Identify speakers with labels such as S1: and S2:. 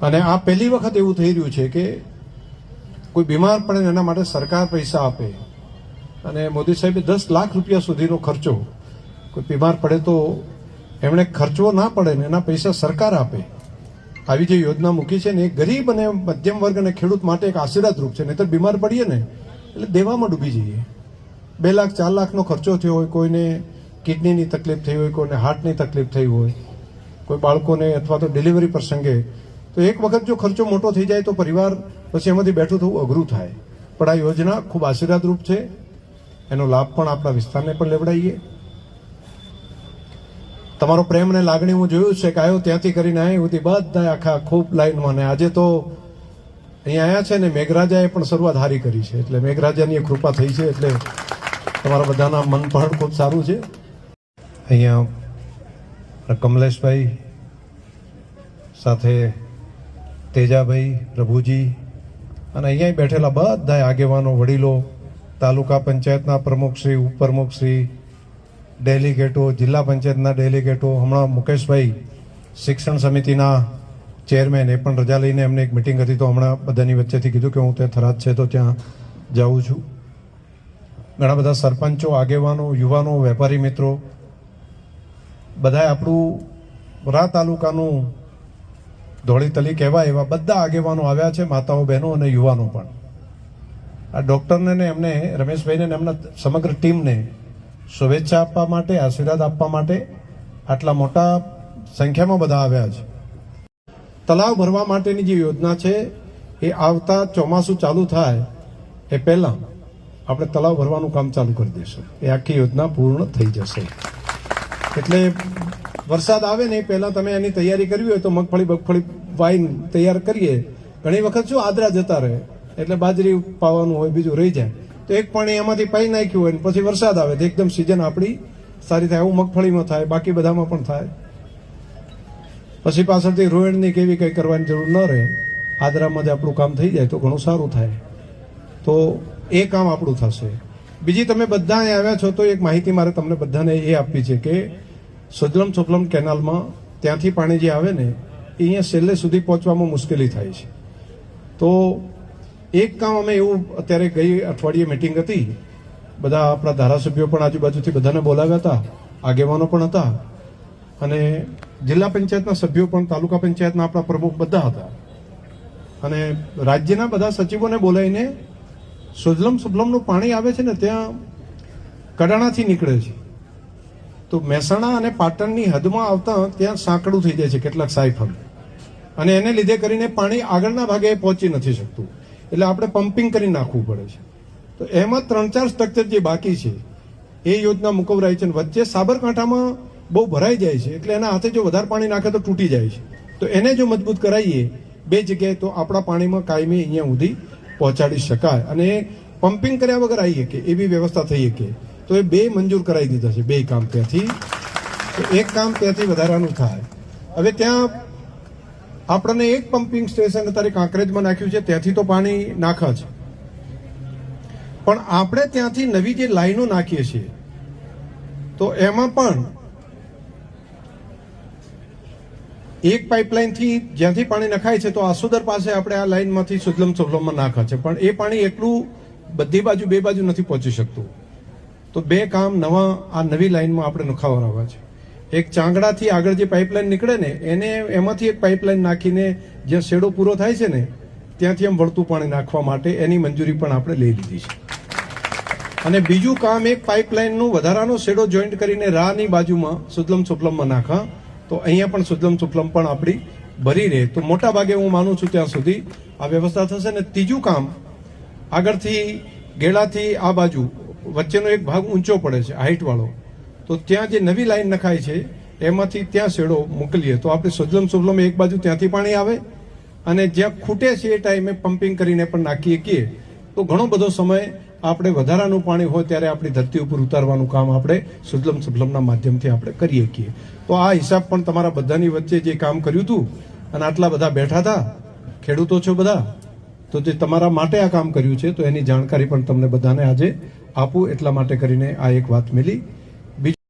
S1: અને આ પહેલી વખત એવું થઈ રહ્યું છે કે કોઈ બીમાર પડે એના માટે સરકાર પૈસા આપે અને મોદી સાહેબે 10 લાખ રૂપિયા સુધીનો ખર્ચો કોઈ બીમાર પડે તો એમણે ખર્ચવો ના પડે ને એના પૈસા સરકાર આપે આવી જે યોજના મૂકી છે ને એ ગરીબ અને મધ્યમ વર્ગ અને ખેડૂત માટે એક આશીર્વાદરૂપ છે. નહીંતર બીમાર પડીએ ને એટલે દેવામાં ડૂબી જઈએ. 2 લાખ 4 લાખનો ખર્ચો થયો હોય, કોઈને કિડનીની તકલીફ થઈ હોય, કોઈને હાર્ટની તકલીફ થઈ હોય, કોઈ બાળકોને અથવા તો ડિલિવરી પ્રસંગે, તો એક વખત જો ખર્ચો મોટો થઈ જાય તો પરિવાર પછી એમાંથી બેઠું થવું અઘરું થાય. પણ આ યોજના ખૂબ આશીર્વાદરૂપ છે. એનો લાભ પણ આપણા વિસ્તારને પણ લેવડાવીએ. તમારો પ્રેમ અને લાગણી હું જોયું છે કે આવ્યો ત્યાંથી કરીને આવ્યા સુધી બધા આખા ખૂબ લાઈનમાં. ને આજે તો અહીંયા આવ્યા છે ને મેઘરાજાએ પણ શરૂઆત સારી કરી છે, એટલે મેઘરાજાની કૃપા થઈ છે, એટલે તમારા બધાના મન પણ ખૂબ સારું છે. અહીંયા કમલેશભાઈ સાથે તેજાભાઈ, પ્રભુજી અને અહીંયા બેઠેલા બધા આગેવાનો, વડીલો, તાલુકા પંચાયતના પ્રમુખશ્રી, ઉપપ્રમુખશ્રી, ડેલિગેટો, જિલ્લા પંચાયતના ડેલિગેટો, હમણાં મુકેશભાઈ શિક્ષણ સમિતિના ચેરમેન, એ પણ રજા લઈને એમને એક મિટિંગ હતી તો હમણાં બધાની વચ્ચેથી કીધું કે હું ત્યાં થરાદ છે તો ત્યાં જાઉં છું. ઘણા બધા સરપંચો, આગેવાનો, યુવાનો, વેપારી મિત્રો, બધાએ આપણું રા તાલુકાનું ધોળી તલી કહેવાય એવા બધા આગેવાનો આવ્યા છે, માતાઓ, બહેનો અને યુવાનો પણ. આ ડૉક્ટરને ને એમને, રમેશભાઈને ને એમના સમગ્ર ટીમને શુભેચ્છા આપવા માટે, આશીર્વાદ આપવા માટે આટલા મોટા સંખ્યામાં બધા આવ્યા છે. તલાવ ભરવા માટેની જે યોજના છે એ આવતા ચોમાસું ચાલુ થાય એ પહેલાં આપણે તલાવ ભરવાનું કામ ચાલુ કરી દઈશું. એ આખી યોજના પૂર્ણ થઈ જશે. એટલે વરસાદ આવે ને એ પહેલાં તમે એની તૈયારી કરવી હોય તો મગફળી વાઈન તૈયાર કરીએ. ઘણી વખત શું આદરા જતા રહે એટલે બાજરી પાવાનું હોય, બીજું રહી જાય, તો એક પાણી એમાંથી પાઈ નાખ્યું હોય ને પછી વરસાદ આવે તો એકદમ સિઝન આપણી સારી થાય. આવું મગફળીમાં થાય, બાકી બધામાં પણ થાય. પછી પાછળથી રોયણની કેવી કંઈ કરવાની જરૂર ન રહે, આદરામાં જ આપણું કામ થઈ જાય તો ઘણું સારું થાય. તો એ કામ આપણું થશે. બીજી, તમે બધા અહીં આવ્યા છો તો એક માહિતી મારે તમને બધાને એ આપવી છે કે સુજલમ સુફલમ કેનાલમાં ત્યાંથી પાણી જે આવે ને એ અહીંયા છેલ્લે સુધી પહોંચવામાં મુશ્કેલી થાય છે. તો એક કામ અમે એવું, અત્યારે ગઈ અઠવાડિયે મિટિંગ હતી, બધા આપણા ધારાસભ્યો પણ આજુબાજુથી બધાને બોલાવ્યા હતા, આગેવાનો પણ હતા અને જિલ્લા પંચાયતના સભ્યો પણ, તાલુકા પંચાયતના આપણા પ્રમુખ બધા હતા અને રાજ્યના બધા સચિવોને બોલાવીને સુજલમ સુફલમનું પાણી આવે છે ને ત્યાં કડાણાથી નીકળે છે તો મહેસાણા અને પાટણની હદમાં આવતા ત્યાં સાંકડું થઈ જાય છે કેટલાક સાયફન, અને એને લીધે કરીને પાણી આગળના ભાગે પહોંચી નથી શકતું. એટલે આપણે પમ્પિંગ કરી નાખવું પડે છે. તો એમાં 3-4 સ્ટ્રક્ચર જે બાકી છે એ યોજના મુકવરાઈ છે. વચ્ચે સાબરકાંઠામાં બહુ ભરાઈ જાય છે એટલે એના હાથે જો વધારે પાણી નાખે તો તૂટી જાય છે. તો એને જો મજબૂત કરાવીએ 2 જગ્યાએ તો આપણા પાણીમાં કાયમી અહીંયા સુધી પહોંચાડી શકાય. અને પમ્પિંગ કર્યા વગર આવીએ કે એવી વ્યવસ્થા થઈ શકે તો એ 2 મંજૂર કરાવી દીધા છે. 2 કામ ત્યાંથી, તો એક કામ ત્યાંથી વધારાનું થાય. હવે ત્યાં આપણને એક પમ્પિંગ સ્ટેશન અત્યારે કાંકરેજમાં નાખ્યું છે, ત્યાંથી તો પાણી નાખે છે, પણ આપણે ત્યાંથી નવી જે લાઈનો નાખીએ છીએ તો એમાં પણ એક પાઇપલાઇનથી જ્યાંથી પાણી નખાય છે તો આસોદર પાસે આપણે આ લાઈનમાંથી સુજલમ સુફલમમાં નાખે છે, પણ એ પાણી એટલું બધી બાજુ 2 બાજુ નથી પહોંચી શકતું. તો 2 કામ નવા આ નવી લાઈનમાં આપણે નખાવવાના છે. એક ચાંગડાથી આગળ જે પાઇપલાઇન નીકળે ને એને એમાંથી એક પાઇપલાઇન નાખીને જ્યાં શેડો પૂરો થાય છે ને ત્યાંથી એમ વળતું પાણી નાખવા માટે એની મંજૂરી પણ આપણે લઈ લીધી છે. અને બીજું કામ, એક પાઇપલાઇનનું વધારાનો શેડો જોઈન્ટ કરીને રાહની બાજુમાં સુજલમ સુફલમમાં નાખા તો અહીંયા પણ સુજલમ સુફલમ પણ આપણી ભરી રહે. તો મોટા ભાગે હું માનું છું ત્યાં સુધી આ વ્યવસ્થા થશે. ને ત્રીજું કામ, આગળથી ગેળાથી આ બાજુ વચ્ચેનો એક ભાગ ઊંચો પડે છે, હાઇટવાળો, તો ત્યાં જે નવી લાઈન નખાય છે એમાંથી ત્યાં શેડો મોકલીએ તો આપણે સુજલમ સુફલમ એક બાજુ ત્યાંથી પાણી આવે અને જ્યાં ખૂટે છે એ ટાઈમે પમ્પિંગ કરીને પણ નાખીએ કીએ તો ઘણો બધો સમય આપણે વધારાનું પાણી હોય ત્યારે આપણી ધરતી ઉપર ઉતારવાનું કામ આપણે સુજલમ સુફલમના માધ્યમથી આપણે કરીએ કીએ. તો આ હિસાબ પણ તમારા બધાની વચ્ચે જે કામ કર્યું હતું અને આટલા બધા બેઠા હતા, ખેડૂતો છો બધા, તો જે તમારા માટે આ કામ કર્યું છે તો એની જાણકારી પણ તમને બધાને આજે આપું એટલા માટે કરીને આ એક વાત મિલી.